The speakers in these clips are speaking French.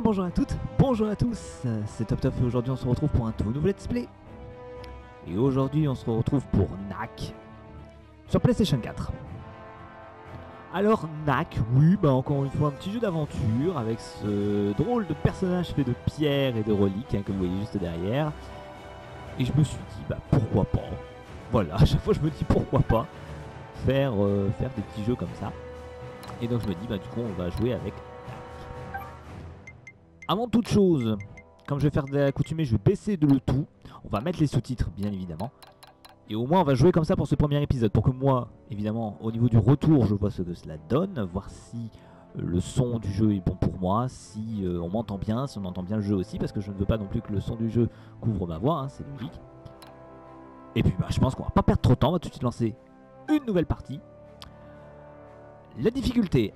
Bonjour à toutes, bonjour à tous, c'est Top Top et aujourd'hui on se retrouve pour un tout nouveau let's play. Et aujourd'hui on se retrouve pour Knack sur PlayStation 4. Alors Knack, oui, bah encore une fois un petit jeu d'aventure avec ce drôle de personnage fait de pierre et de reliques, hein, que vous voyez juste derrière. Et je me suis dit, bah pourquoi pas, voilà, à chaque fois je me dis pourquoi pas faire des petits jeux comme ça. Et donc je me dis, bah du coup on va jouer avec. Avant toute chose, comme je vais faire de l'accoutumée, je vais baisser le tout. On va mettre les sous-titres, bien évidemment. Et au moins, on va jouer comme ça pour ce premier épisode. Pour que moi, évidemment, au niveau du retour, je vois ce que cela donne. Voir si le son du jeu est bon pour moi. Si on m'entend bien, si on entend bien le jeu aussi. Parce que je ne veux pas non plus que le son du jeu couvre ma voix, hein, c'est logique. Et puis, bah, je pense qu'on va pas perdre trop de temps. On va tout de suite lancer une nouvelle partie. La difficulté,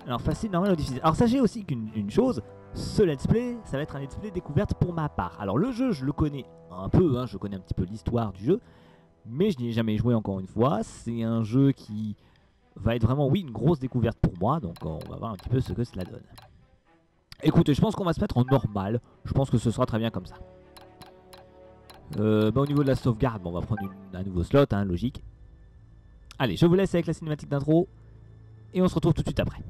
alors facile, normal ou difficile. Alors sachez aussi qu'une chose, ce let's play, ça va être un let's play découverte pour ma part. Alors le jeu, je le connais un peu, hein, je connais un petit peu l'histoire du jeu, mais je n'y ai jamais joué encore une fois. C'est un jeu qui va être vraiment, oui, une grosse découverte pour moi, donc on va voir un petit peu ce que cela donne. Écoutez, je pense qu'on va se mettre en normal, je pense que ce sera très bien comme ça. Au niveau de la sauvegarde, on va prendre un nouveau slot, hein, logique. Allez, je vous laisse avec la cinématique d'intro, et on se retrouve tout de suite après.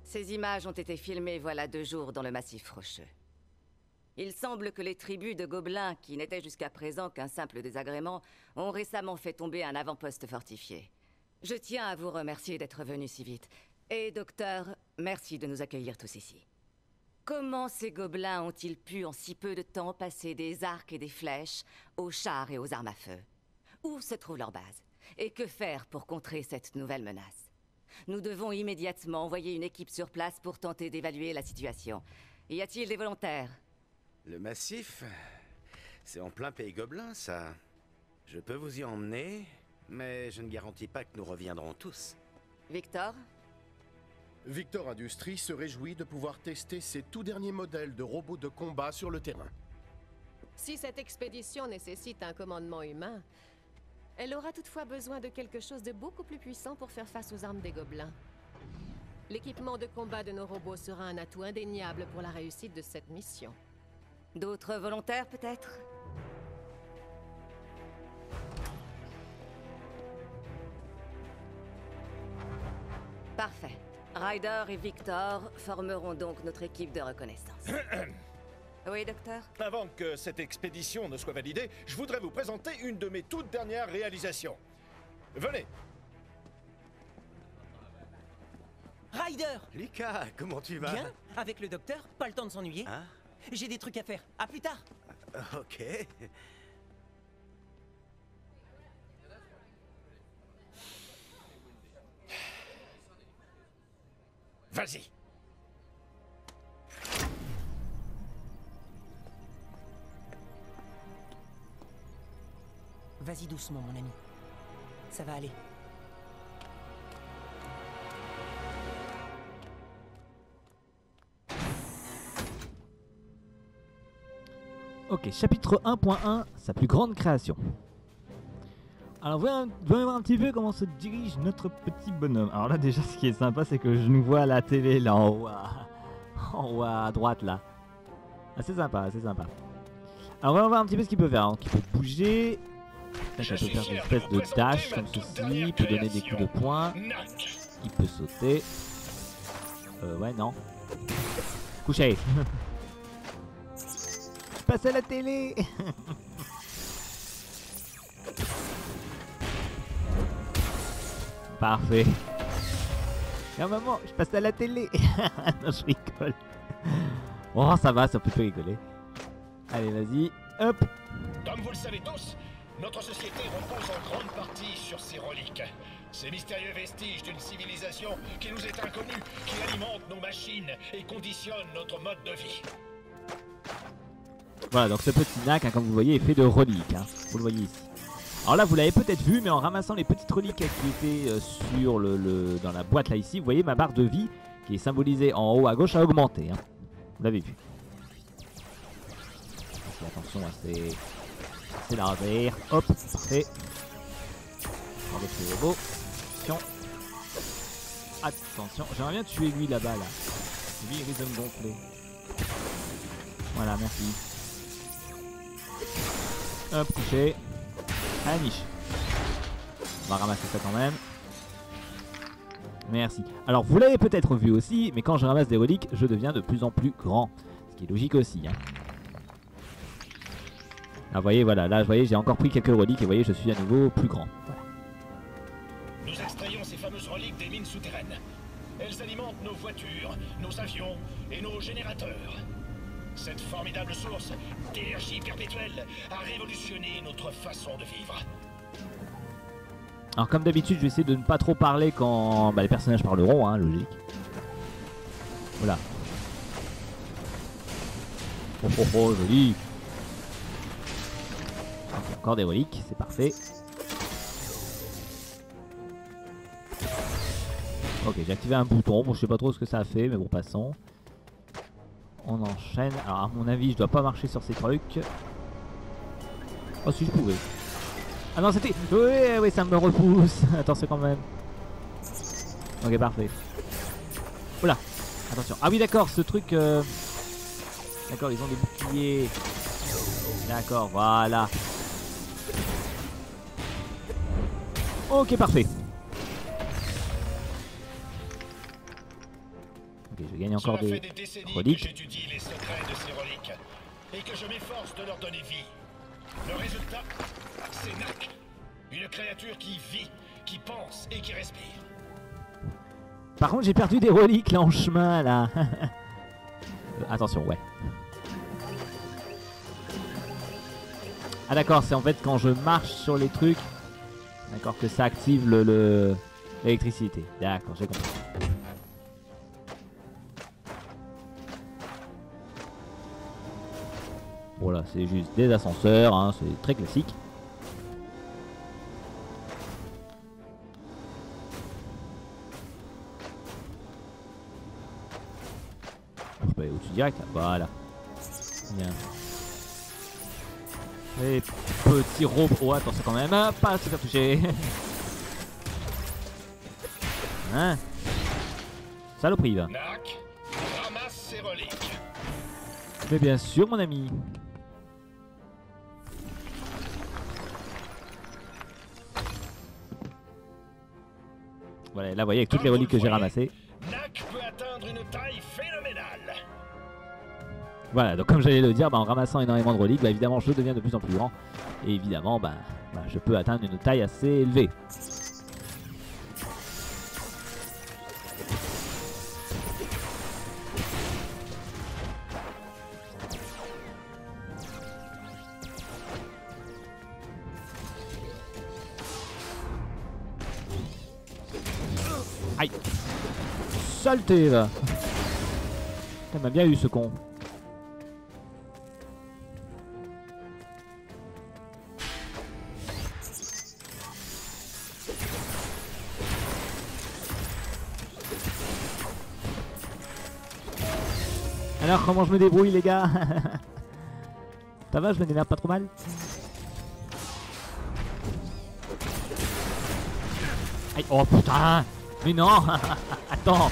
Ces images ont été filmées voilà 2 jours dans le massif rocheux. Il semble que les tribus de gobelins, qui n'étaient jusqu'à présent qu'un simple désagrément, ont récemment fait tomber un avant-poste fortifié. Je tiens à vous remercier d'être venu si vite. Et docteur, merci de nous accueillir tous ici. Comment ces gobelins ont-ils pu en si peu de temps passer des arcs et des flèches aux chars et aux armes à feu? Où se trouve leur base? Et que faire pour contrer cette nouvelle menace? Nous devons immédiatement envoyer une équipe sur place pour tenter d'évaluer la situation. Y a-t-il des volontaires? Le massif? C'est en plein pays gobelin, ça. Je peux vous y emmener, mais je ne garantis pas que nous reviendrons tous. Victor? Victor Industries se réjouit de pouvoir tester ses tout derniers modèles de robots de combat sur le terrain. Si cette expédition nécessite un commandement humain, elle aura toutefois besoin de quelque chose de beaucoup plus puissant pour faire face aux armes des gobelins. L'équipement de combat de nos robots sera un atout indéniable pour la réussite de cette mission. D'autres volontaires, peut-être? Parfait. Ryder et Victor formeront donc notre équipe de reconnaissance. Oui, docteur? Avant que cette expédition ne soit validée, je voudrais vous présenter une de mes toutes dernières réalisations. Venez. Ryder! Lika, comment tu vas? Bien? Avec le docteur? Pas le temps de s'ennuyer? Hein? J'ai des trucs à faire. À plus tard! Ok. Vas-y. Vas-y doucement, mon ami. Ça va aller. Ok, chapitre 1.1, sa plus grande création. Alors voyons voir un petit peu comment se dirige notre petit bonhomme. Alors là déjà ce qui est sympa c'est que je nous vois à la télé là en haut à droite là. Assez sympa, assez sympa. Alors voyons voir un petit peu ce qu'il peut faire. Donc, il peut bouger. Il peut faire une espèce de dash comme ceci. Il peut donner des coups de poing. Il peut sauter. Ouais non. Couché. Je passe à la télé. Parfait. Non maman, je passe à la télé. Non, je rigole. Oh ça va, ça peut plus rigoler. Allez vas-y, hop. Comme vous le savez tous, notre société repose en grande partie sur ces reliques. Ces mystérieux vestiges d'une civilisation qui nous est inconnue, qui alimente nos machines et conditionne notre mode de vie. Voilà, donc ce petit nac, hein, comme vous le voyez, est fait de reliques. Hein. Vous le voyez ici. Alors là, vous l'avez peut-être vu, mais en ramassant les petites reliques qui étaient sur dans la boîte là ici, vous voyez ma barre de vie qui est symbolisée en haut à gauche a augmenté. Hein. Vous l'avez vu. Attention à ces lasers. Hop, parfait. Regardez ce robot. Attention. Attention. J'aimerais bien tuer lui là-bas là. Lui il risque de me gonfler. Voilà, merci. Hop, couché. À la niche. On va ramasser ça quand même. Merci. Alors vous l'avez peut-être vu aussi, mais quand je ramasse des reliques, je deviens de plus en plus grand. Ce qui est logique aussi. Hein. Ah, vous voyez, voilà, là, vous voyez, j'ai encore pris quelques reliques et vous voyez, je suis à nouveau plus grand. Voilà. Nous extrayons ces fameuses reliques des mines souterraines. Elles alimentent nos voitures, nos avions et nos générateurs. Cette formidable source d'énergie perpétuelle a révolutionné notre façon de vivre. Alors comme d'habitude, je vais essayer de ne pas trop parler quand les personnages parleront, hein, logique. Voilà. Oh oh oh, joli. Okay, encore des reliques, c'est parfait. Ok, j'ai activé un bouton, bon je sais pas trop ce que ça a fait, mais bon passons. On enchaîne, alors à mon avis je dois pas marcher sur ces trucs. Oh si je pouvais. Ah non c'était... Oui, oui ça me repousse, attention quand même. Ok parfait. Oula, attention. Ah oui d'accord, ce truc... D'accord, ils ont des boucliers. D'accord, voilà. Ok parfait. Ok, je gagne encore des reliques. J'étudie les secrets de ces reliques et que je m'efforce de leur donner vie. Le résultat, c'est Nak, une créature qui vit, qui pense et qui respire. Par contre, j'ai perdu des reliques là en chemin là. Attention, ouais. Ah d'accord, c'est en fait quand je marche sur les trucs, d'accord, que ça active l'électricité. D'accord, j'ai compris. Voilà, c'est juste des ascenseurs, hein, c'est très classique. Je peux aller au-dessus direct, là. Voilà. Bien. Les petits robots. Oh, attention quand même, pas se faire toucher. Hein? Saloperie, va. Nak, ramasse ces reliques. Mais bien sûr, mon ami. Voilà, là, vous voyez, avec toutes les reliques que j'ai ramassées. Nak peut atteindre une taille phénoménale. Voilà, donc comme j'allais le dire, en ramassant énormément de reliques, évidemment, je deviens de plus en plus grand. Et évidemment, je peux atteindre une taille assez élevée. Aïe! Saleté là! Il m'a bien eu ce con. Alors comment je me débrouille les gars? Ça va, je me démerde pas trop mal? Aïe, oh putain! Mais non! Attends!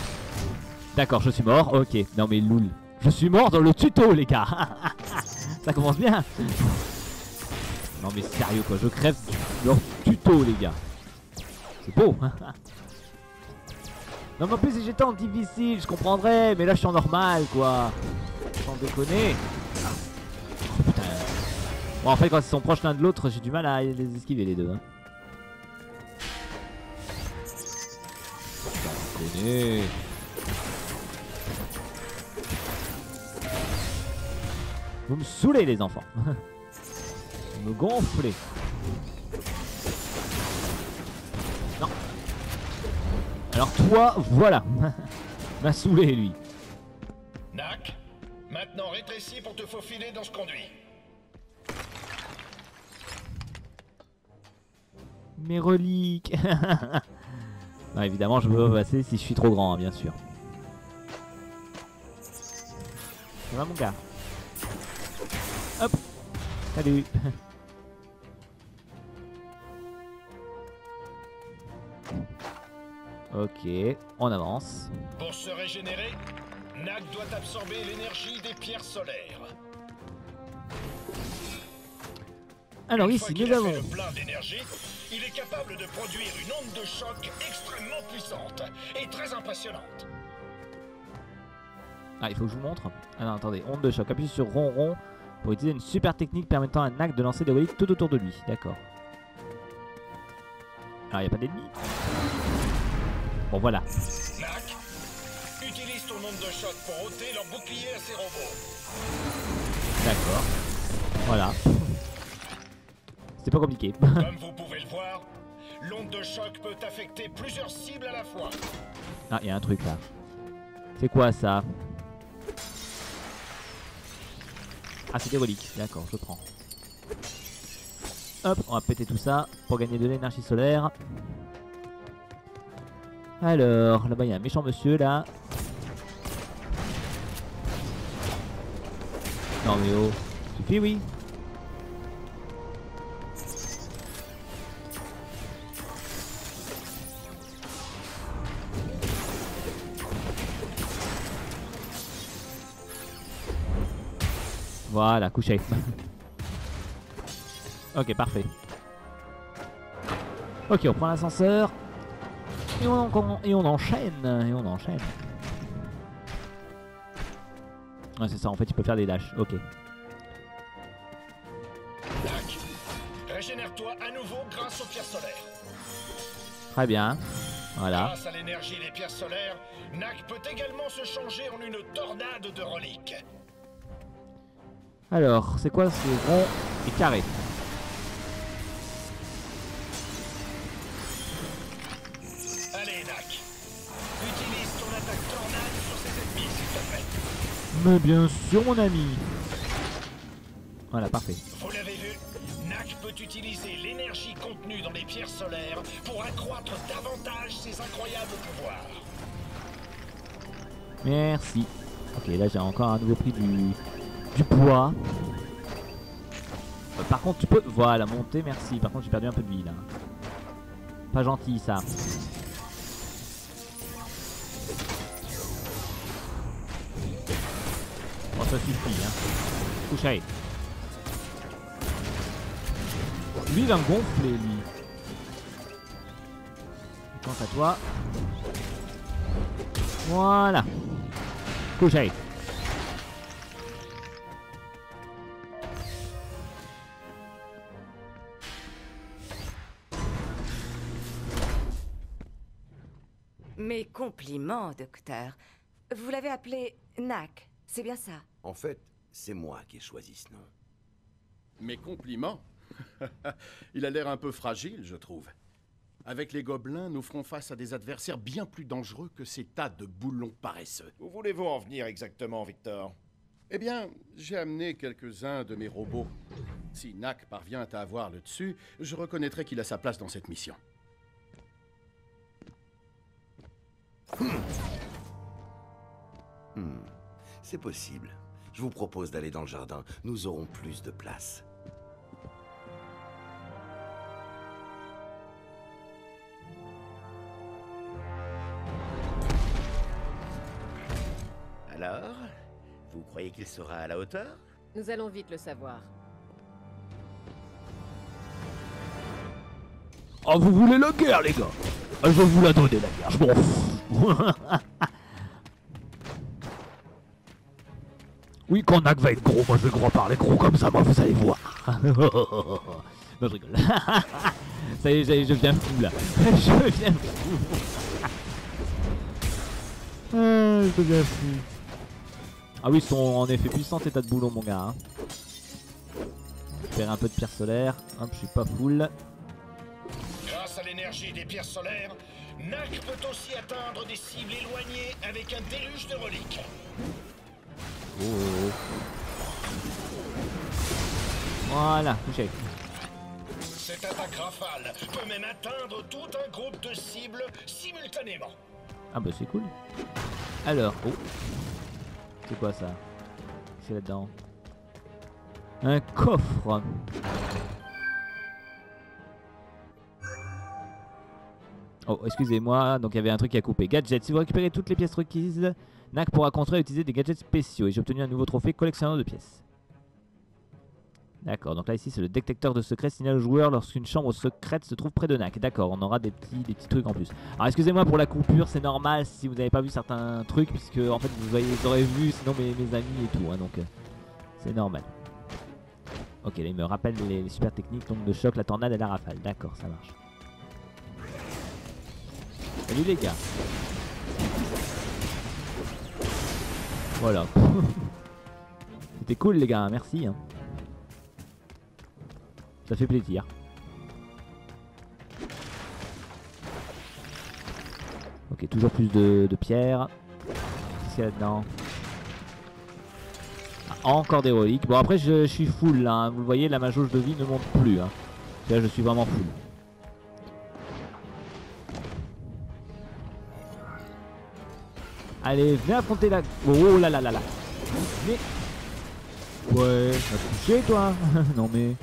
D'accord, je suis mort, ok. Non mais loul. Je suis mort dans le tuto les gars! Ça commence bien! Non mais sérieux quoi, je crève leur tuto les gars! C'est beau! Non mais en plus si j'étais en difficile je comprendrais, mais là je suis en normal quoi. Sans déconner. Oh Bon, en fait, quand ils sont proches l'un de l'autre, j'ai du mal à les esquiver les deux. Hein. J'en connais. Vous me saoulez les enfants. Vous me gonflez. Non. Alors toi, voilà. M'a saoulé lui. Nak, maintenant rétrécis pour te faufiler dans ce conduit. Mes reliques. Non, évidemment, je peux pas passer si je suis trop grand, hein, bien sûr. Ça va mon gars? Hop. Salut. Ok, on avance. Pour se régénérer, Nak doit absorber l'énergie des pierres solaires. Alors Une ici, fois qu'il nous a avons... fait le plein d'énergie, il est capable de produire une onde de choc extrêmement puissante et très impressionnante. Ah, il faut que je vous montre. Ah non, attendez, onde de choc. Appuyez sur rond rond pour utiliser une super technique permettant à Nak de lancer des reliques tout autour de lui. D'accord. Alors, il n'y a pas d'ennemis. Bon, voilà. Nak, utilise ton onde de choc pour ôter leur bouclier à ces robots. D'accord. Voilà. C'est pas compliqué. Comme vous pouvez le voir, l'onde de choc peut affecter plusieurs cibles à la fois. Ah, il y a un truc là. C'est quoi ça? Ah, c'est des reliques. D'accord, je prends. Hop, on va péter tout ça pour gagner de l'énergie solaire. Alors, là-bas, il y a un méchant monsieur là. Non, mais oh. Suffit, oui. Voilà, couché. Ok, parfait. Ok, on prend l'ascenseur. Et on enchaîne. Et on enchaîne. Ouais, c'est ça, en fait, il peut faire des dashs. Ok. Nak, régénère-toi à nouveau grâce aux pierres solaires. Très bien. Voilà. Grâce à l'énergie des pierres solaires, Nak peut également se changer en une tornade de reliques. Alors, c'est quoi? C'est rond et carré. Allez, Nak. Utilise ton attaque tornade sur ces ennemis, s'il te plaît. Mais bien sûr, mon ami. Voilà, parfait. Vous l'avez vu, Nak peut utiliser l'énergie contenue dans les pierres solaires pour accroître davantage ses incroyables pouvoirs. Merci. Ok, là, j'ai encore un nouveau prix du poids. Par contre, tu peux... Voilà, monter, merci. Par contre, j'ai perdu un peu de vie, là. Pas gentil, ça. Bon, ça suffit, hein. Couché. Lui, il va me gonfler, lui. Quant à toi... Voilà. Couché. Mes compliments, docteur. Vous l'avez appelé Nak, c'est bien ça? En fait, c'est moi qui ai choisi ce nom. Mes compliments. Il a l'air un peu fragile, je trouve. Avec les gobelins, nous ferons face à des adversaires bien plus dangereux que ces tas de boulons paresseux. Où voulez-vous en venir exactement, Victor? Eh bien, j'ai amené quelques-uns de mes robots. Si Nak parvient à avoir le dessus, je reconnaîtrai qu'il a sa place dans cette mission. C'est possible. Je vous propose d'aller dans le jardin. Nous aurons plus de place. Alors, vous croyez qu'il sera à la hauteur? Nous allons vite le savoir. Oh, vous voulez la guerre, les gars? Je vais vous la donner, la guerre, je m'en fous. Oui, quand Nak va être gros, moi je vais gros parler gros comme ça, moi vous allez voir. Non, je rigole. Ça y est, je viens fou là. Je viens fou. Je deviens fou. Ah oui, ils sont en effet puissants tes tas de boulons, mon gars. Hein. Récupérer un peu de pierre solaire. Hop, je suis pas full. Grâce à l'énergie des pierres solaires, Nak peut aussi atteindre des cibles éloignées avec un déluge de reliques. Oh, oh, oh. Voilà, touché. Cette attaque rafale peut même atteindre tout un groupe de cibles simultanément. Ah bah c'est cool. Alors, oh. C'est quoi ça? C'est là-dedans. Un coffre. Oh, excusez-moi, donc il y avait un truc qui a coupé. Gadget, si vous récupérez toutes les pièces requises, Nak pourra construire et utiliser des gadgets spéciaux. Et j'ai obtenu un nouveau trophée collectionneur de pièces. D'accord, donc là ici c'est le détecteur de secrets signale au joueur lorsqu'une chambre secrète se trouve près de Nak. D'accord, on aura des petits trucs en plus. Alors excusez-moi pour la coupure, c'est normal si vous n'avez pas vu certains trucs, puisque en fait vous aurez vu sinon mes amis et tout, hein, donc c'est normal. Ok, là il me rappelle les super techniques, donc de choc, la tornade et la rafale. D'accord, ça marche. Salut les gars. Voilà. C'était cool les gars, merci. Hein. Ça fait plaisir. Ok, toujours plus de pierres. Qu'est-ce qu'il y a là-dedans? Ah, encore des reliques. Bon après je suis full là, hein. Vous le voyez, là ma jauge de vie ne monte plus. Hein. Là je suis vraiment full. Allez, viens affronter la... Oh là là là là. Mais... Ouais, t'as touché toi. Non mais...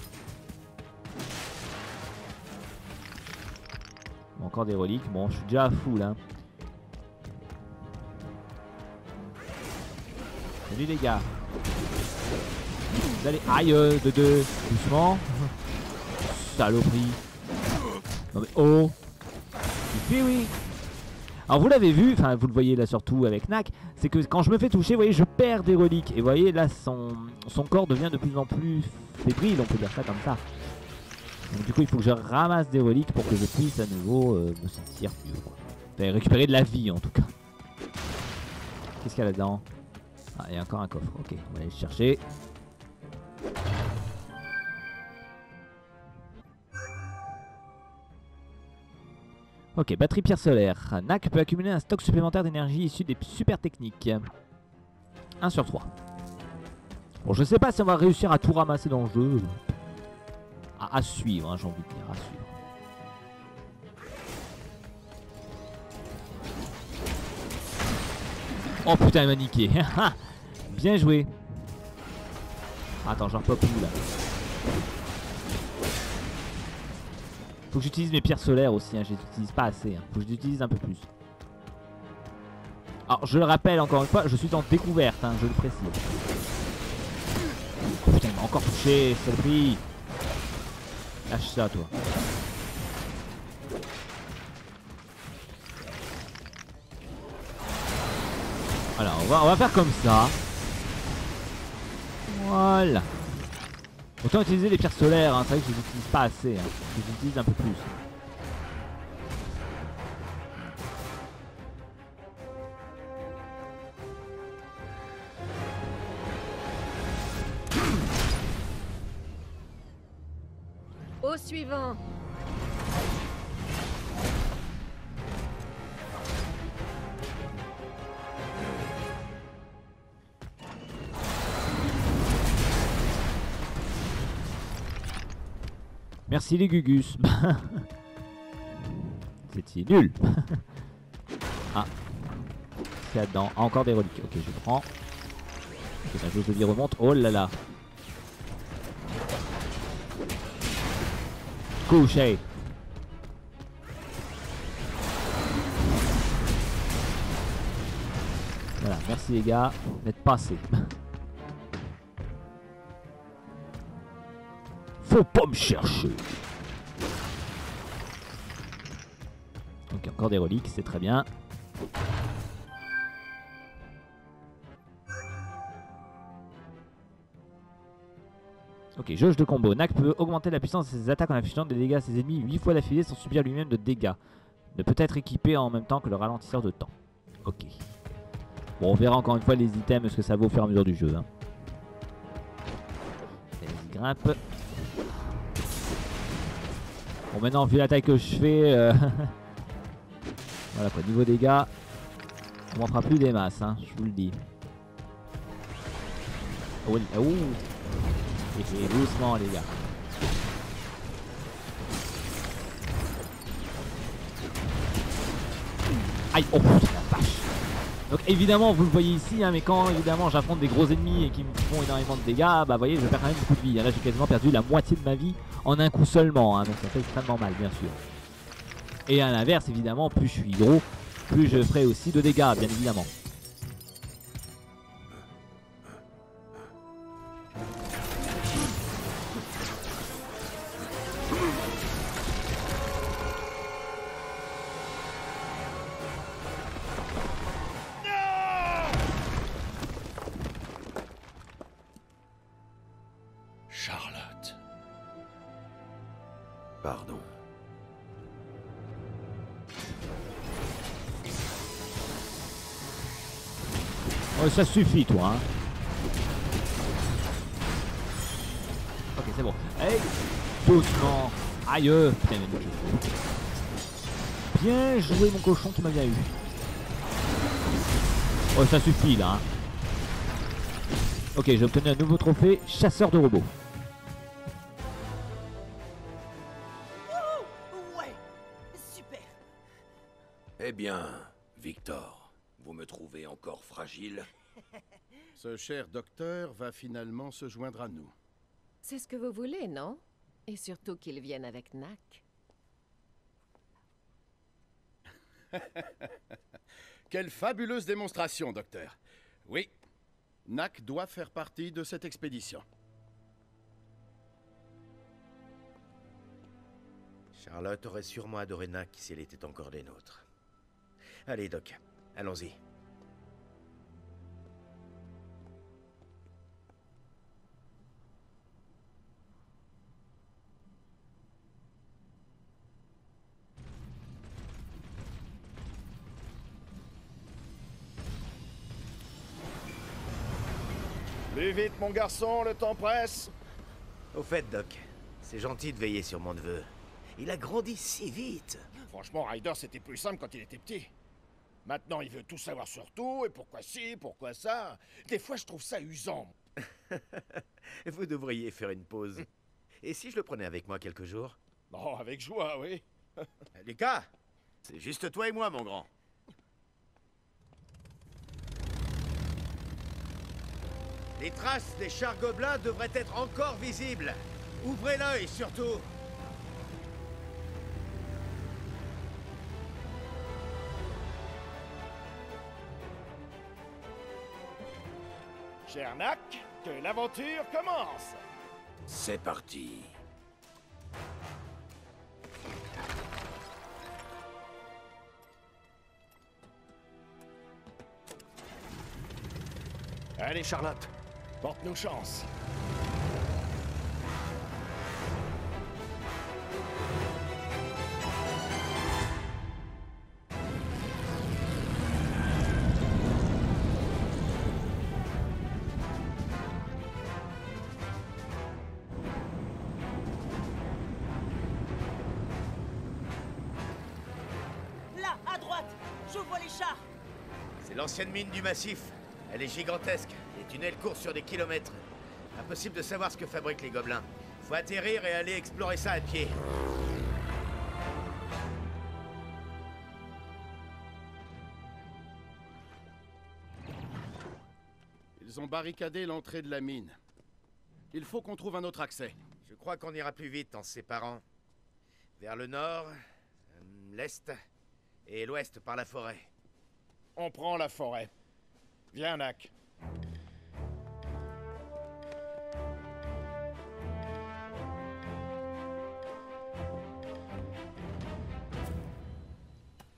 Bon, encore des reliques. Bon, je suis déjà à full hein. Salut les gars. Vous allez... Aïe, de deux. Doucement. Saloperie. Non mais oh. Et puis oui. Alors vous l'avez vu, enfin vous le voyez là surtout avec Nak, c'est que quand je me fais toucher, vous voyez, je perds des reliques. Et vous voyez là, son corps devient de plus en plus fébrile, on peut dire ça comme ça. Donc du coup il faut que je ramasse des reliques pour que je puisse à nouveau me sentir mieux. Enfin, récupérer de la vie en tout cas. Qu'est-ce qu'il y a là-dedans? Ah, il y a encore un coffre, ok, on va aller le chercher. Ok, batterie pierre solaire. Nak peut accumuler un stock supplémentaire d'énergie issu des super techniques. 1 sur 3. Bon, je sais pas si on va réussir à tout ramasser dans le jeu. À suivre, hein, j'ai envie de dire, à suivre. Oh putain, il m'a niqué. Bien joué. Attends, j'en repop où là? Faut que j'utilise mes pierres solaires aussi, hein. Je les utilise pas assez. Hein. Faut que je les utilise un peu plus. Alors, je le rappelle encore une fois, je suis en découverte, hein, je le précise. Oh, putain, il m'a encore touché, saloperie. Lâche ça, toi. Voilà, on va faire comme ça. Voilà. Autant utiliser les pierres solaires, hein. C'est vrai que je les utilise pas assez. Hein. Je les utilise un peu plus. Au suivant. Merci les gugus. C'est nul. Ah. Qu'est-ce qu'il y a dedans? Ah, encore des reliques. Ok, je prends. Ok, la jauge de vie remonte. Oh là là. Couché. Voilà, merci les gars d'être passés. Faut pas me chercher. Donc encore des reliques, c'est très bien. Ok, jauge de combo. Nak peut augmenter la puissance de ses attaques en infligeant des dégâts à ses ennemis 8 fois d'affilée sans subir lui-même de dégâts. Ne peut être équipé en même temps que le ralentisseur de temps. Ok. Bon, on verra encore une fois les items, ce que ça vaut au fur et à mesure du jeu. Hein. Vas-y, grimpe. Bon, maintenant, vu la taille que je fais... voilà quoi, niveau dégâts, on m'en fera plus des masses, hein, je vous le dis. Oh, et doucement les gars. Aïe, oh putain la vache. Donc évidemment vous le voyez ici, hein, mais quand évidemment j'affronte des gros ennemis et qui me font énormément de dégâts, bah vous voyez je perds quand même beaucoup de vie. Là j'ai quasiment perdu la moitié de ma vie en un coup seulement, hein, donc ça fait extrêmement mal bien sûr. Et à l'inverse évidemment, plus je suis gros, plus je ferai aussi de dégâts bien évidemment. Charlotte. Pardon. Oh, ça suffit toi hein. Ok c'est bon. Hey, doucement. Aïe. Putain, bien joué mon cochon qui m'a bien eu. Oh ça suffit là hein. Ok, j'ai obtenu un nouveau trophée, chasseur de robots. Ouais, super. Eh bien, Victor, vous me trouvez encore fragile? Ce cher docteur va finalement se joindre à nous. C'est ce que vous voulez, non? Et surtout qu'il vienne avec Nak. Quelle fabuleuse démonstration, docteur. Oui, Nak doit faire partie de cette expédition. Charlotte aurait sûrement adoré Nak si elle était encore des nôtres. Allez, Doc, allons-y. Plus vite, mon garçon, le temps presse. Au fait, Doc, c'est gentil de veiller sur mon neveu. Il a grandi si vite. Franchement, Ryder, c'était plus simple quand il était petit. Maintenant, il veut tout savoir sur tout, et pourquoi ci, pourquoi ça. Des fois, je trouve ça usant. Vous devriez faire une pause. Et si je le prenais avec moi quelques jours? Bon, avec joie, oui. Lucas, c'est juste toi et moi, mon grand. Les traces des chars gobelins devraient être encore visibles. Ouvrez l'œil, surtout. Cher Nak, que l'aventure commence. C'est parti. Allez, Charlotte, porte-nous chance. Là, à droite, je vois les chars. C'est l'ancienne mine du massif. Elle est gigantesque. Les tunnels courent sur des kilomètres. Impossible de savoir ce que fabriquent les gobelins. Faut atterrir et aller explorer ça à pied. Ils ont barricadé l'entrée de la mine. Il faut qu'on trouve un autre accès. Je crois qu'on ira plus vite en se séparant. Vers le nord, l'est et l'ouest par la forêt. On prend la forêt. Viens, Nak.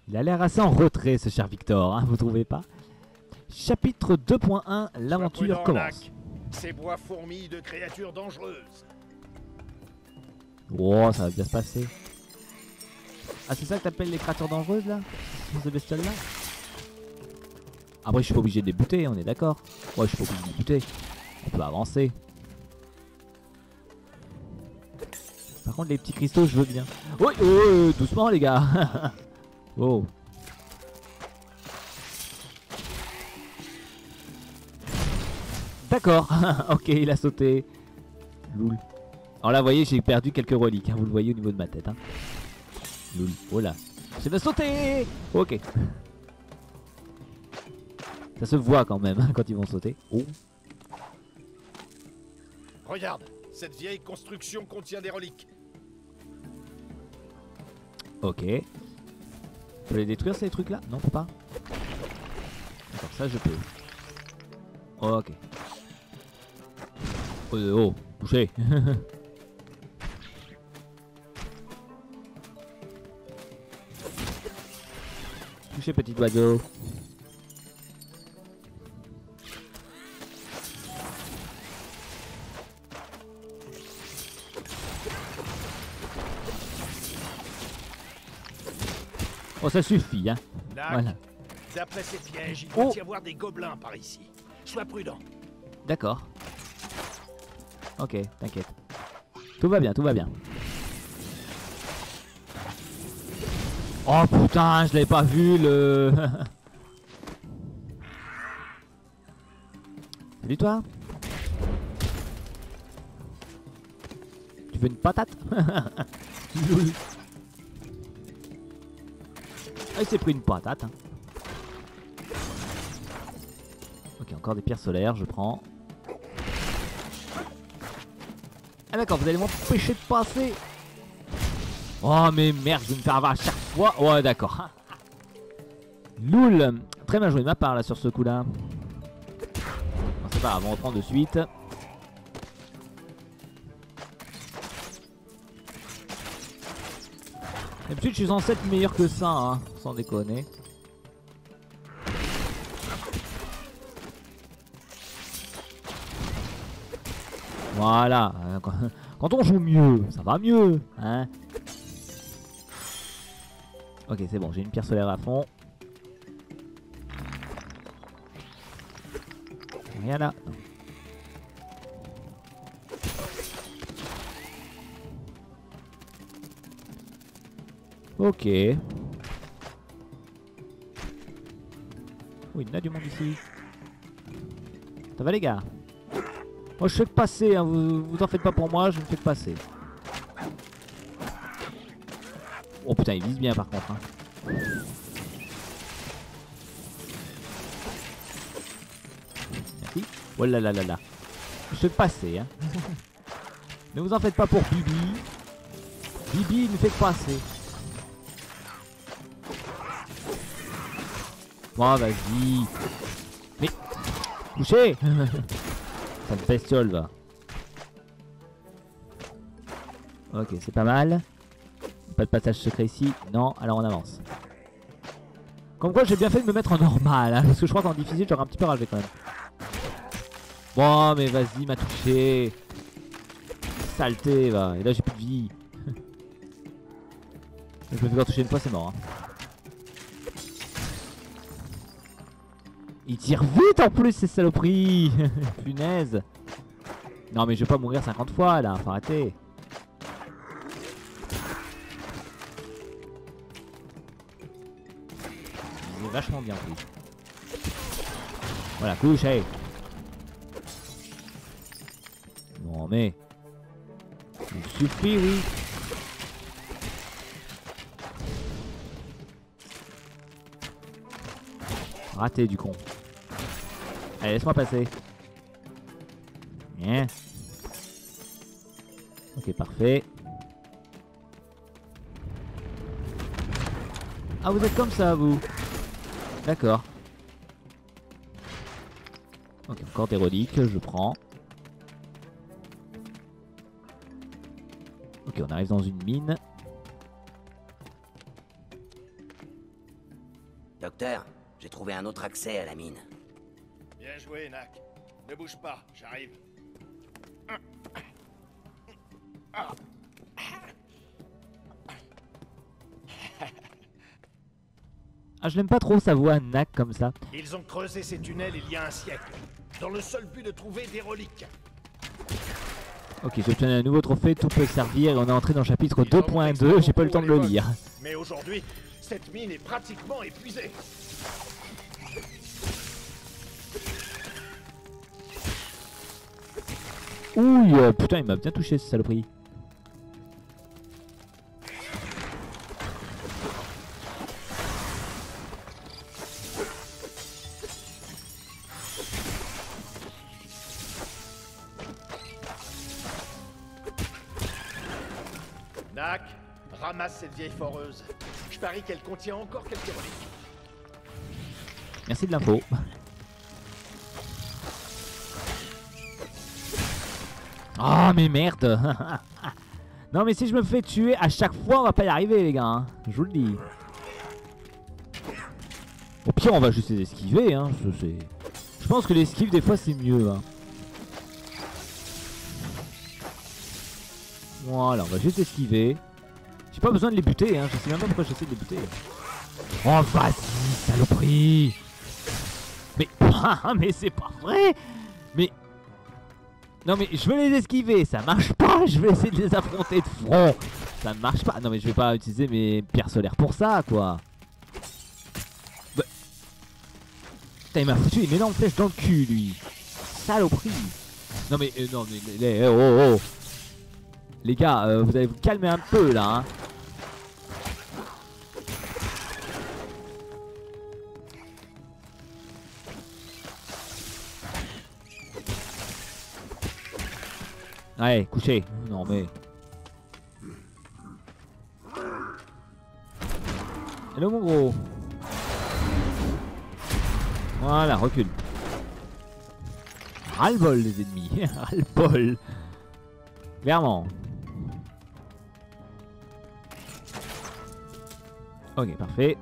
Il a l'air assez en retrait ce cher Victor, hein, vous trouvez pas? Chapitre 2.1, l'aventure commence. Ces bois fourmillent de créatures dangereuses. Oh, ça va bien se passer. Ah, c'est ça que t'appelles les créatures dangereuses là? Ces bestioles là? Après, je suis pas obligé de les buter, on est d'accord? Ouais, je suis pas obligé de les buter. On peut avancer. Par contre, les petits cristaux, je veux bien. Oui, oh, doucement les gars. Oh. D'accord. Ok, il a sauté. Loul. Alors là, vous voyez, j'ai perdu quelques reliques. Hein, vous le voyez au niveau de ma tête. Hein. Loul. Oh là. Ça va sauter. Ok. Ça se voit quand même hein, quand ils vont sauter. Oh. Regarde, cette vieille construction contient des reliques. Ok. On peut les détruire ces trucs là? Non, on peut pas. D'accord, ça je peux. Ok. Oh, touché. Touché petit oiseau. Oh, ça suffit, hein. Nac, Voilà. d'après ces pièges, il Oh. doit y avoir des gobelins par ici. Sois prudent. D'accord. Ok, t'inquiète. Tout va bien, tout va bien. Oh putain, je l'avais pas vu le... Salut toi. Tu veux une patate? Loul. Ah, il s'est pris une patate. Hein. Ok, encore des pierres solaires, je prends. Ah d'accord, vous allez m'empêcher de passer. Oh mais merde, je vais me faire avoir à chaque fois. Ouais d'accord. Loul. Très bien joué de ma part là sur ce coup là. C'est pas grave, on reprend de suite. D'habitude je suis censé être meilleur que ça hein, sans déconner. Voilà, quand on joue mieux, ça va mieux, hein. Ok, c'est bon, j'ai une pierre solaire à fond. Rien là. Ok. Oui, il y en a du monde ici. Ça va les gars? Moi je fais que passer, hein. Vous en faites pas pour moi, je me fais que passer. Oh putain, il vise bien par contre. Hein. Merci. Oh là là là là. Je fais que passer. Hein. Ne vous en faites pas pour Bibi. Bibi il me fait que passer. Bon, vas-y. Mais. Touché. Cette bestiole va. Ok, c'est pas mal. Pas de passage secret ici. Non, alors on avance. Comme quoi j'ai bien fait de me mettre en normal. Hein, parce que je crois qu'en difficile j'aurais un petit peu relevé quand même. Bon mais vas-y, m'a touché. Saleté va. Et là j'ai plus de vie. Je me fais pas toucher une fois, c'est mort. Hein. Il tire vite en plus ces saloperies. Punaise. Non mais je vais pas mourir 50 fois là, faut arrêter. Il est vachement bien pris. Voilà, couche, hey. Non mais... Il suffit, oui. Raté du con. Allez, laisse-moi passer. Bien. Ok, parfait. Ah, vous êtes comme ça, vous. D'accord. Ok, encore des reliques, je prends. Ok, on arrive dans une mine. Docteur, j'ai trouvé un autre accès à la mine. Bien joué, Nac. Ne bouge pas, j'arrive. Ah, je l'aime pas trop sa voix nac comme ça. Ils ont creusé ces tunnels il y a un siècle, dans le seul but de trouver des reliques. Ok, j'ai obtenu un nouveau trophée, tout peut servir et on est entré dans le chapitre 2.2, j'ai pas eu le temps de le lire. Mais aujourd'hui, cette mine est pratiquement épuisée. Ouh, putain, il m'a bien touché ce saloperie. Nak, ramasse cette vieille foreuse. Je parie qu'elle contient encore quelques reliques. Merci de l'info. Oh mais merde. Non mais si je me fais tuer à chaque fois on va pas y arriver les gars hein. Je vous le dis. Au pire on va juste les esquiver hein. Je pense que l'esquive des fois c'est mieux hein. Voilà, on va juste esquiver. J'ai pas besoin de les buter hein. Je sais même pas pourquoi j'essaie de les buter. Oh vas-y saloperie. Mais, mais c'est pas vrai. Mais... Non mais je veux les esquiver, ça marche pas. Je vais essayer de les affronter de front. Ça ne marche pas. Non mais je vais pas utiliser mes pierres solaires pour ça quoi. Bah... Putain il m'a foutu une énorme flèche dans le cul lui. Saloperie. Non mais oh. Les gars vous allez vous calmer un peu là hein. Ouais, couché. Non mais... Hello mon gros. Voilà, recule. Ras-le-bol les ennemis. Ras-le-bol. Clairement. Ok, parfait.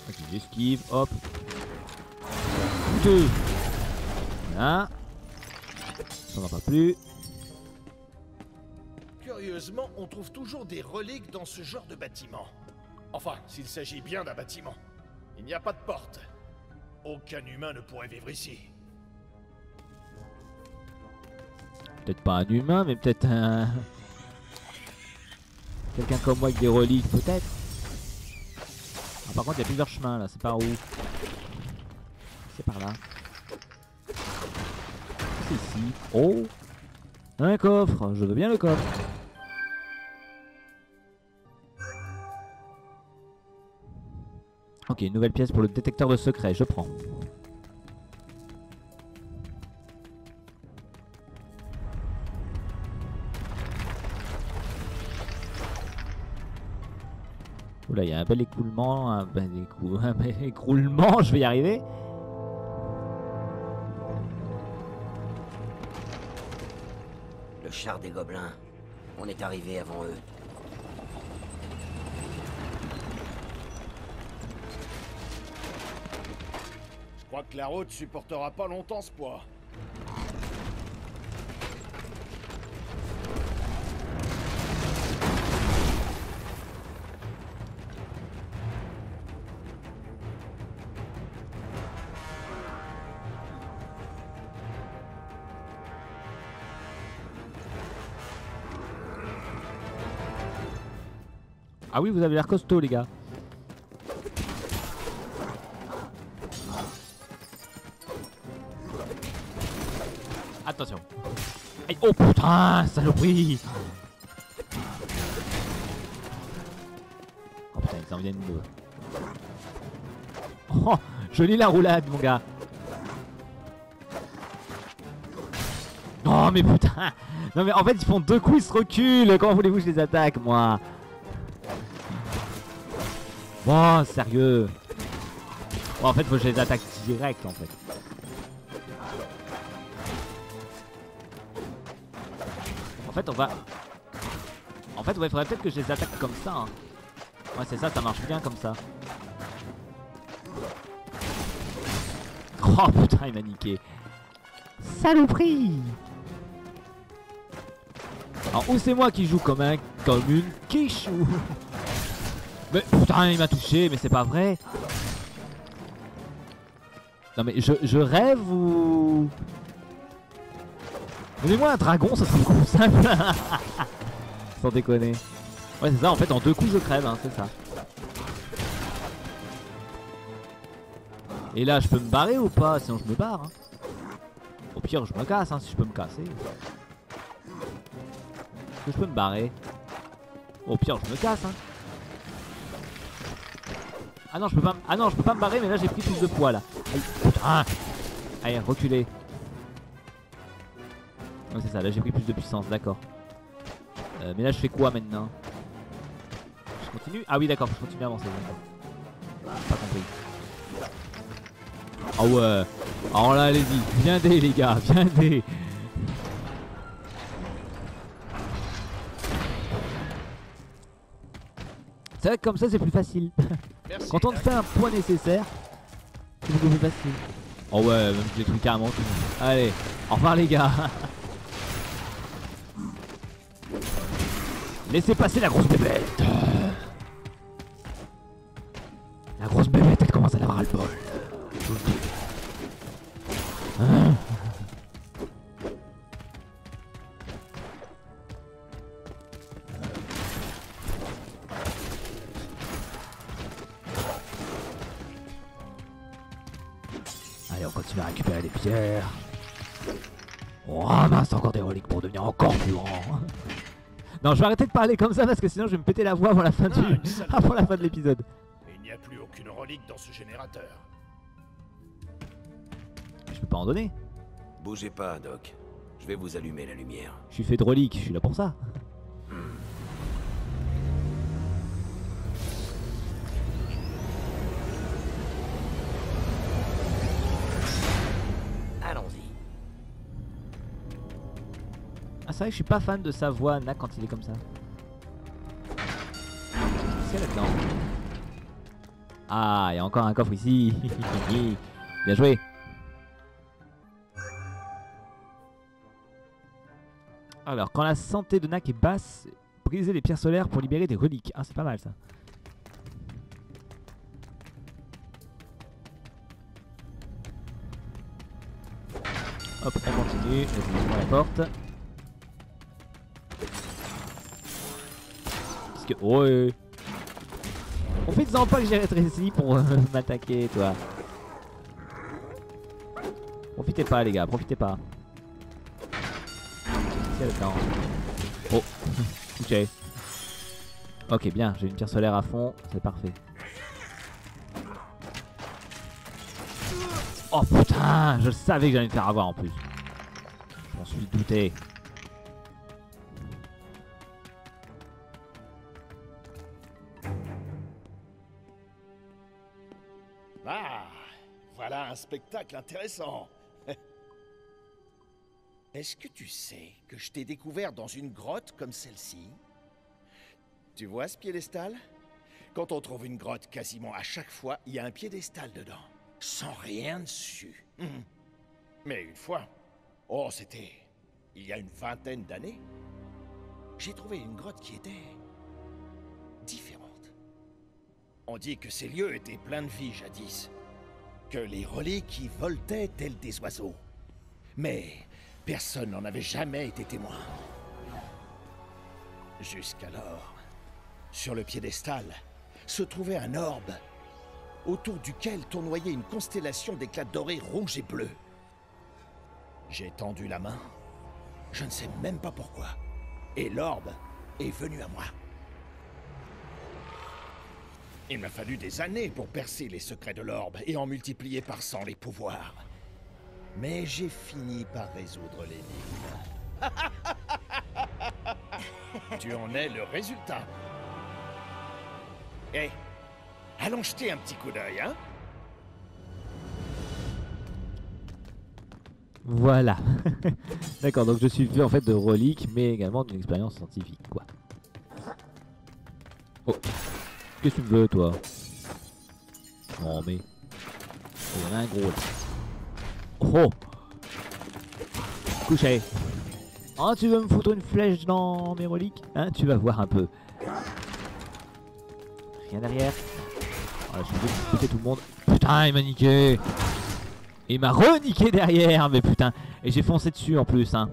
Ok, j'esquive, hop. Deux. Voilà. Ça va pas plus. Curieusement, on trouve toujours des reliques dans ce genre de bâtiment. Enfin, s'il s'agit bien d'un bâtiment. Il n'y a pas de porte. Aucun humain ne pourrait vivre ici. Peut-être pas un humain, mais peut-être un... Quelqu'un comme moi avec des reliques, peut-être. Ah, par contre, il y a plusieurs chemins là, c'est par où? C'est par là. C'est ici. Oh! Un coffre, je veux bien le coffre. Ok, une nouvelle pièce pour le détecteur de secrets, je prends. Oula, il y a un bel écoulement, un bel écroulement, je vais y arriver. Le char des gobelins. On est arrivé avant eux. Je crois que la route supportera pas longtemps ce poids. Ah oui, vous avez l'air costaud les gars. Attention. Aïe, oh putain, saloperie. Oh putain, ils en viennent deux. Oh, jolie la roulade mon gars. Oh mais putain. Non mais en fait ils font deux coups, ils se reculent. Comment voulez-vous que je les attaque moi? Bon, sérieux. Bon, en fait, faut que je les attaque direct, en fait. En fait, on va... En fait, ouais, faudrait peut-être que je les attaque comme ça. Hein. Ouais, c'est ça, ça marche bien comme ça. Oh putain, il m'a niqué. Saloperie. Alors ou c'est moi qui joue comme une quiche ou... Mais putain, il m'a touché, mais c'est pas vrai. Non mais je rêve ou... Donnez-moi un dragon, ça sera beaucoup plus simple. Sans déconner. Ouais c'est ça, en fait en 2 coups je crève, hein, c'est ça. Et là je peux me barrer ou pas? Sinon je me barre, hein. Au pire je me casse, hein, si je peux me casser. Est-ce que je peux me barrer? Au pire je me casse, hein. Ah non je peux pas, je peux pas me barrer, mais là j'ai pris plus de poids là. Aïe, putain. Allez, reculez. Non c'est ça, là j'ai pris plus de puissance, d'accord. Mais là je fais quoi maintenant? Je continue? Ah oui d'accord, je continue à avancer. Pas compris. Ah ouais. Alors là allez-y, viendez les gars, viendez. C'est vrai que comme ça c'est plus facile. Merci, Quand on te fait un point nécessaire, c'est beaucoup plus facile. Oh ouais, même je détruis carrément tout. Allez, au revoir les gars. Laissez passer la grosse bébête. La grosse bébête elle commence à en avoir ras le bol. Je vous le dis. Hein? Allez, on continue à récupérer des pierres. On ramasse encore des reliques pour devenir encore plus grand. Non, je vais arrêter de parler comme ça parce que sinon je vais me péter la voix avant la fin avant la fin de l'épisode. Il n'y a plus aucune relique dans ce générateur. Je peux pas en donner. Bougez pas, Doc. Je vais vous allumer la lumière. Je suis fait de reliques, je suis là pour ça. Allons-y. Ah c'est vrai que je suis pas fan de sa voix, Nak, quand il est comme ça. Qu'est-ce qu'il y a là-dedans? Ah, il y a encore un coffre ici. Bien joué. Alors, quand la santé de Nak est basse, brisez les pierres solaires pour libérer des reliques. Ah, c'est pas mal ça. Hop, on continue. Vas-y, ouvre la porte. Parce que... Oh, Profites-en pas que j'ai rétréci pour m'attaquer, toi. Profitez pas, les gars, profitez pas. C'est le temps. Oh, ok. Ok, bien, j'ai une pierre solaire à fond, c'est parfait. Oh putain, je savais que j'allais me faire avoir en plus. Je m'en suis douté. Ah, voilà un spectacle intéressant. Est-ce que tu sais que je t'ai découvert dans une grotte comme celle-ci? Tu vois ce piédestal? Quand on trouve une grotte, quasiment à chaque fois, il y a un piédestal dedans, sans rien dessus. Mais une fois, oh c'était il y a une vingtaine d'années, j'ai trouvé une grotte qui était différente. On dit que ces lieux étaient pleins de vie jadis, que les reliques y voltaient tels des oiseaux. Mais personne n'en avait jamais été témoin. Jusqu'alors, sur le piédestal, se trouvait un orbe, autour duquel tournoyait une constellation d'éclats dorés rouges et bleus. J'ai tendu la main, je ne sais même pas pourquoi, et l'orbe est venu à moi. Il m'a fallu des années pour percer les secrets de l'orbe et en multiplier par 100 les pouvoirs. Mais j'ai fini par résoudre l'énigme. Tu en es le résultat. Eh, allons jeter un petit coup d'œil, hein? Voilà. D'accord, donc je suis fait en fait de reliques, mais également d'une expérience scientifique, quoi. Oh, qu'est-ce que tu me veux, toi? Non, mais... il y en a un gros, là. Oh. Couché. Oh, tu veux me foutre une flèche dans mes reliques? Hein, tu vas voir un peu. Rien derrière. Oh, là, je suis obligé de buter tout le monde. Putain, il m'a niqué. Il m'a re-niqué derrière. Mais putain. Et j'ai foncé dessus en plus, hein.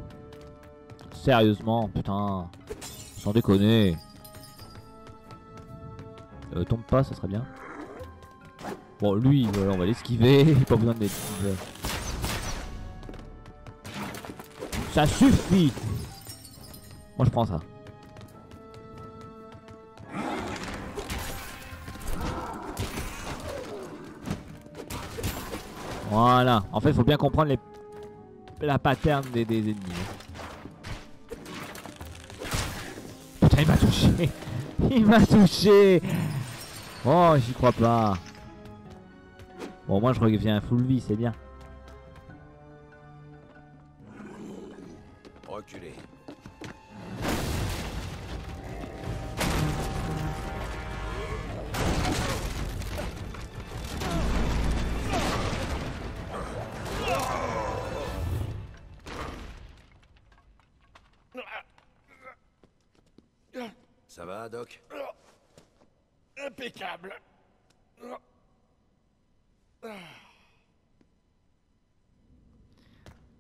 Sérieusement, putain. Sans déconner. Tombe pas, ça serait bien. Bon, lui, voilà, on va l'esquiver. Pas besoin de l'esquiver. Ça suffit. Moi, je prends ça. Voilà. En fait, il faut bien comprendre la pattern des ennemis. Putain, il m'a touché. Il m'a touché. Oh, j'y crois pas. Bon, moi je reviens full vie, c'est bien. Reculez. Ça va, Doc? Impeccable.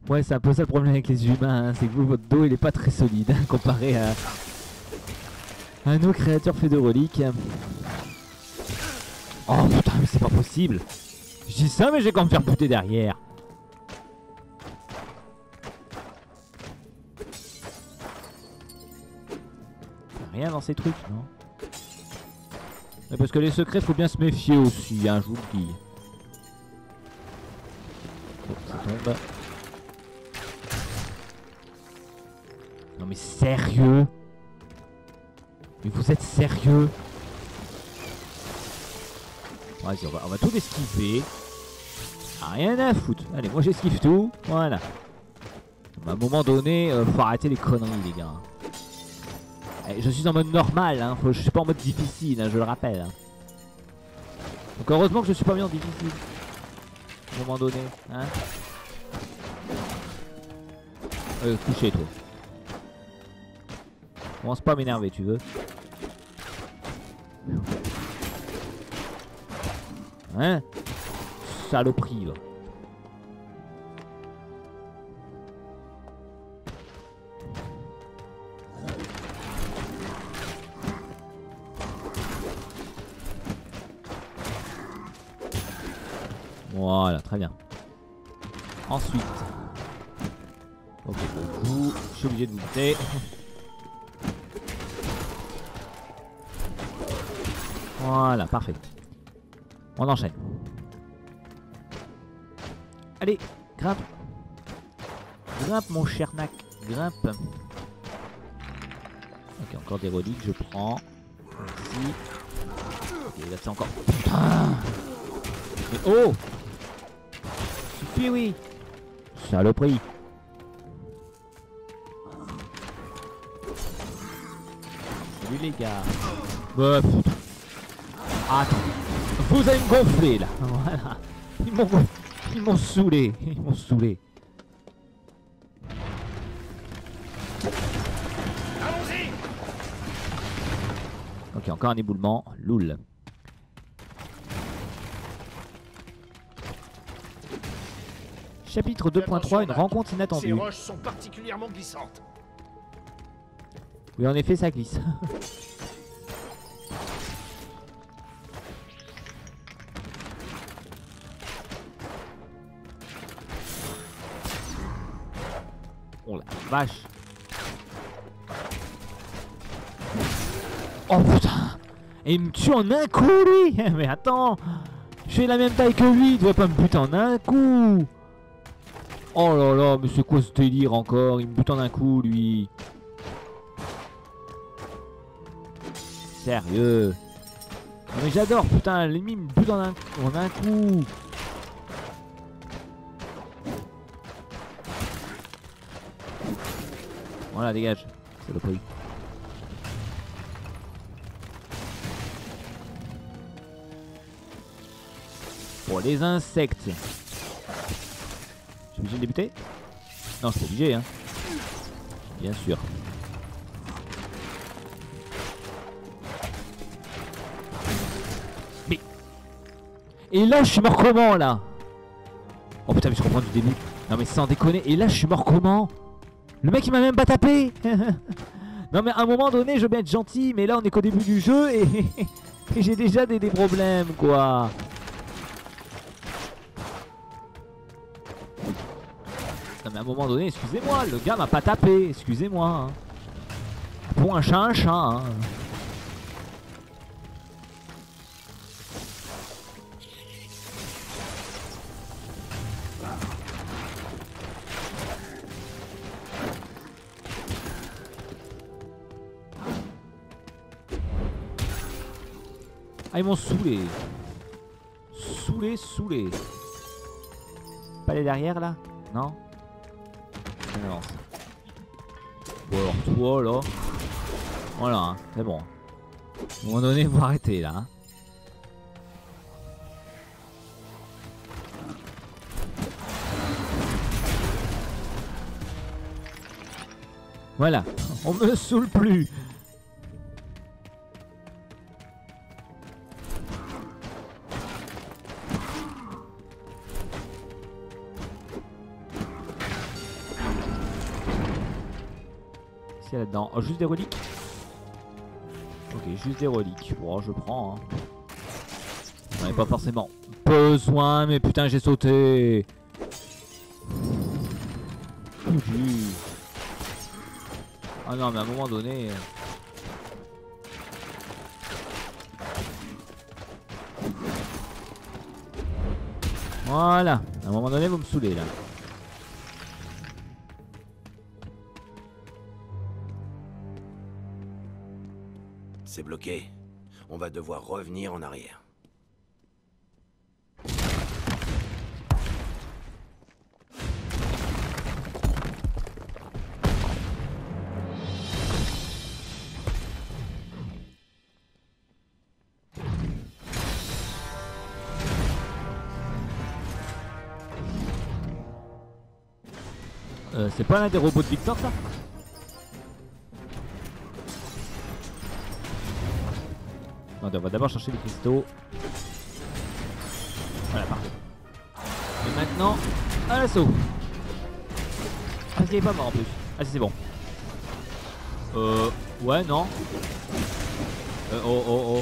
Ouais, c'est un peu ça le problème avec les humains, hein, c'est que vous, votre dos il est pas très solide hein, comparé à nos créatures fédéroliques. Oh putain, mais c'est pas possible. Je dis ça, mais j'ai quand même faire buter derrière. Rien dans ces trucs, non? Mais parce que les secrets, faut bien se méfier aussi, hein, je vous le dis. Oh, ça tombe. Non mais sérieux? Mais vous êtes sérieux? Vas-y, on va tout esquiver. Ah, rien à foutre. Allez, moi j'esquive tout. Voilà. À un moment donné, faut arrêter les conneries, les gars. Je suis en mode normal, hein. Je suis pas en mode difficile, hein, je le rappelle. Hein. Donc heureusement que je suis pas mis en difficile. À un moment donné, hein. Couché, toi. Commence pas à m'énerver, tu veux? Hein? Saloperie, va. Voilà, très bien. Ensuite. Ok, vous, je suis obligé de vous buter. Voilà, parfait. On enchaîne. Allez, grimpe. Grimpe, mon cher Nac. Grimpe. Ok, encore des reliques, je prends. Ici. Ok, là c'est encore... Putain! Mais oh! Suffit, oui! Saloperie! Salut les gars! Bah, putain! Attends! Vous allez me gonfler là! Voilà! Ils m'ont saoulé! Ils m'ont saoulé! Allons-y! Ok, encore un éboulement. Loul. Chapitre 2.3, une rencontre Ces inattendue. roches sont particulièrement glissantes. Oui, en effet, ça glisse. Oh la vache. Oh putain. Et il me tue en un coup, lui. Mais attends. Je fais la même taille que lui, il devrait pas me buter en un coup. Oh là là, mais c'est quoi ce délire encore? Il me bute en un coup, lui. Sérieux? Non mais j'adore, putain, l'ennemi me bute en un coup. Voilà, dégage. C'est le prix. Pour les insectes. suis obligé de les buter? Non, je suis obligé, hein. Bien sûr. Mais... Et là, je suis mort comment, là? Oh putain, mais je reprends du début. Non mais sans déconner. Et là, je suis mort comment? Le mec, il m'a même pas tapé. Non mais à un moment donné, je veux bien être gentil. Mais là, on est qu'au début du jeu et, et j'ai déjà des problèmes, quoi. Non mais à un moment donné, excusez-moi, le gars m'a pas tapé, excusez-moi. Hein. Pour un chat, hein. Ah, ils m'ont saoulé. Saoulé. Pas les derrière là? Non? On avance. Bon alors toi là. Voilà, hein, c'est bon. À un moment donné, vous arrêtez là. Hein. Voilà, on me saoule plus. Là-dedans. Oh, juste des reliques. Ok, juste des reliques. Bon, je prends. Hein. J'en avais pas forcément besoin, mais putain, j'ai sauté. Ah non, mais à un moment donné. Voilà. À un moment donné, vous me saoulez là. C'est bloqué. On va devoir revenir en arrière. C'est pas l'un des robots de Victor ça? Non, on va d'abord chercher les cristaux. Voilà, parfait. Et maintenant, à l'assaut. Ah, il est pas mort en plus. Ah, si, c'est bon. Ouais, non. Oh.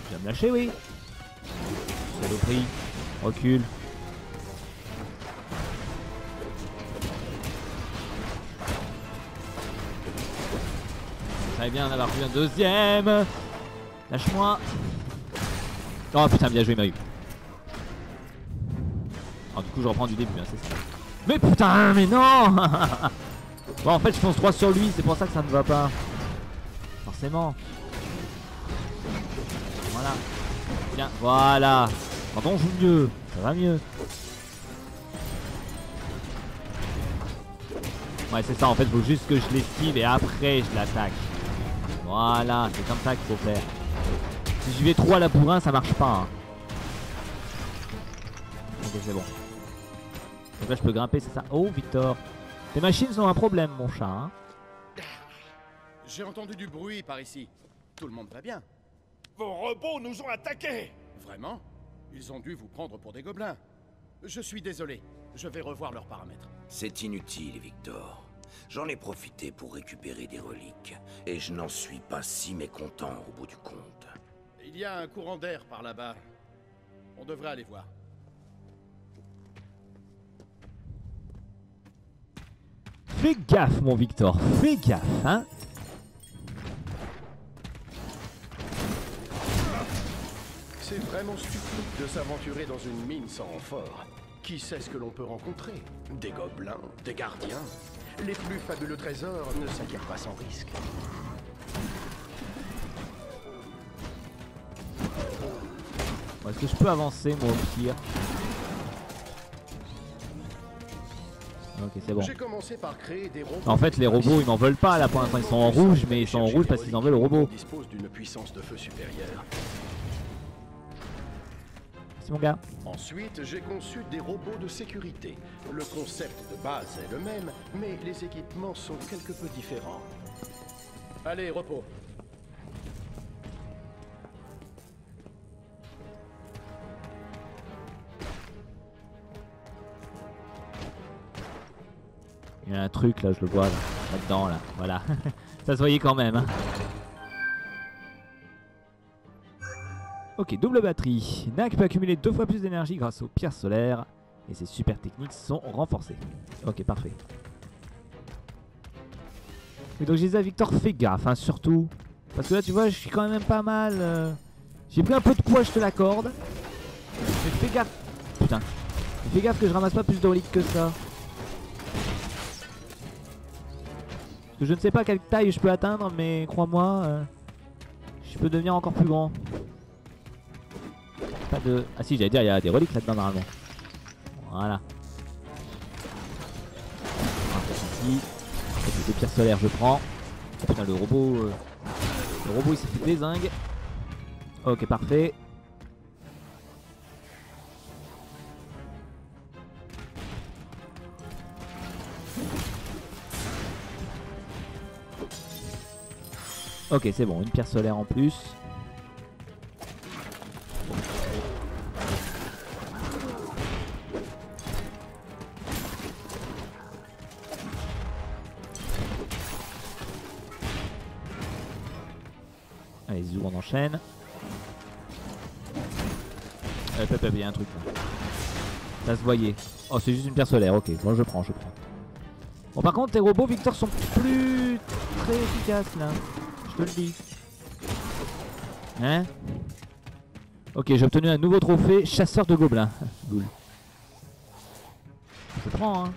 Tu vas me lâcher, oui. Saloperie. Recule. Très bien en avoir vu un deuxième. Lâche-moi. Oh putain, bien joué, Mayu. Alors du coup, je reprends du début, hein, c'est ça. Mais putain, mais non. Bon, en fait, je fonce 3 sur lui, c'est pour ça que ça ne va pas. Forcément. Voilà. Bien, voilà. Quand on joue mieux, ça va mieux. Ouais, c'est ça, en fait, il faut juste que je l'esquive et après je l'attaque. Voilà, c'est comme ça qu'il faut faire. Si j'y vais trop à la bourrin, ça marche pas. Hein. Ok, c'est bon. Donc là, je peux grimper, c'est ça. Oh, Victor. Tes machines ont un problème, mon chat. Hein. J'ai entendu du bruit par ici. Tout le monde va bien. Vos robots nous ont attaqués! Vraiment? Ils ont dû vous prendre pour des gobelins. Je suis désolé. Je vais revoir leurs paramètres. C'est inutile, Victor. J'en ai profité pour récupérer des reliques. Et je n'en suis pas si mécontent au bout du compte. Il y a un courant d'air par là-bas. On devrait aller voir. Fais gaffe, mon Victor. Fais gaffe, hein. C'est vraiment stupide de s'aventurer dans une mine sans renfort. Qui sait ce que l'on peut rencontrer? Des gobelins, des gardiens. Les plus fabuleux trésors ne s'acquièrent pas sans risque. Bon, est-ce que je peux avancer, moi, au pire? Ok, c'est bon. J'ai commencé par créer des robots. En fait, les robots, ils m'en veulent pas là pour l'instant. Ils sont en rouge, mais ils sont en rouge parce qu'ils en veulent le robot. Dispose d'une puissance de feu supérieure. Merci mon gars. Ensuite, j'ai conçu des robots de sécurité. Le concept de base est le même, mais les équipements sont quelque peu différents. Allez, repos. Il y a un truc là, je le vois là-dedans là. Voilà. Ça se voyait quand même. Hein. Ok, double batterie. NAC peut accumuler 2 fois plus d'énergie grâce aux pierres solaires. Et ses super techniques sont renforcées. Ok, parfait. Oui, donc je disais à Victor, fais gaffe, hein, surtout. Parce que là, tu vois, je suis quand même pas mal. J'ai pris un peu de poids, je te l'accorde. Mais fais gaffe. Putain. Fais gaffe que je ramasse pas plus de reliques que ça. Parce que je ne sais pas quelle taille je peux atteindre, mais crois-moi, je peux devenir encore plus grand. Pas de... Ah si, j'allais dire, il y a des reliques là-dedans normalement. Voilà. Ici. Les pierres solaires, je prends. Oh, putain, le robot il s'est fait dézingue. Ok, parfait. Ok, c'est bon, une pierre solaire en plus. Allez, zou, on enchaîne. Il y a un truc là. Ça se voyait. Oh, c'est juste une pierre solaire, ok, bon, je prends. Bon, par contre, tes robots, Victor, sont plus très efficaces là. Je te le dis. Hein? Ok, j'ai obtenu un nouveau trophée, chasseur de gobelins. Cool. Je prends, hein.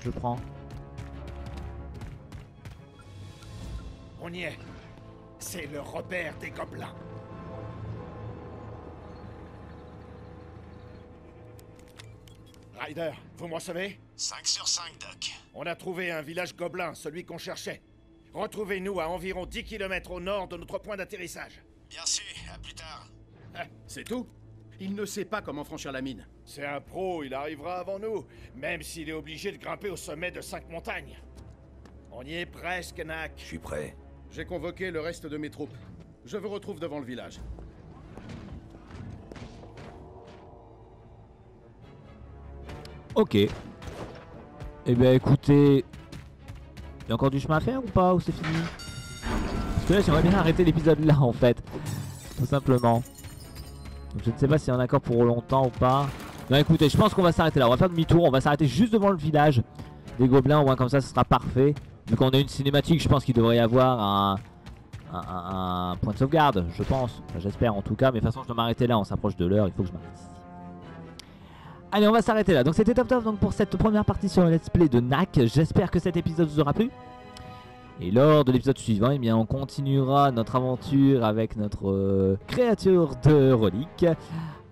Je prends. On y est. C'est le repère des gobelins. Ryder, vous me recevez? 5 sur 5, Doc. On a trouvé un village gobelin, celui qu'on cherchait. Retrouvez-nous à environ 10 km au nord de notre point d'atterrissage. Bien sûr, à plus tard. C'est tout? Il ne sait pas comment franchir la mine. C'est un pro, il arrivera avant nous, même s'il est obligé de grimper au sommet de 5 montagnes. On y est presque, Nac. Je suis prêt. J'ai convoqué le reste de mes troupes. Je vous retrouve devant le village. Ok. Eh bien écoutez, il y a encore du chemin à faire ou pas? Ou c'est fini? Parce que là j'aimerais bien arrêter l'épisode là en fait. Tout simplement. Donc je ne sais pas si on est encore pour longtemps ou pas. Non écoutez, je pense qu'on va s'arrêter là. On va faire demi-tour. On va s'arrêter juste devant le village des gobelins. Au moins comme ça ce sera parfait. Vu qu'on a une cinématique, je pense qu'il devrait y avoir un point de sauvegarde. Je pense. Enfin, j'espère en tout cas. Mais de toute façon je dois m'arrêter là. On s'approche de l'heure. Il faut que je m'arrête ici. Allez, on va s'arrêter là. Donc c'était top donc pour cette première partie sur le let's play de NAC. J'espère que cet épisode vous aura plu. Et lors de l'épisode suivant, eh bien, on continuera notre aventure avec notre créature de reliques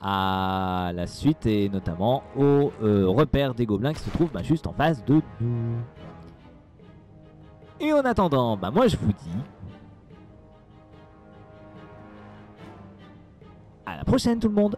à la suite et notamment au repère des gobelins qui se trouve juste en face de nous. Et en attendant, moi je vous dis à la prochaine tout le monde.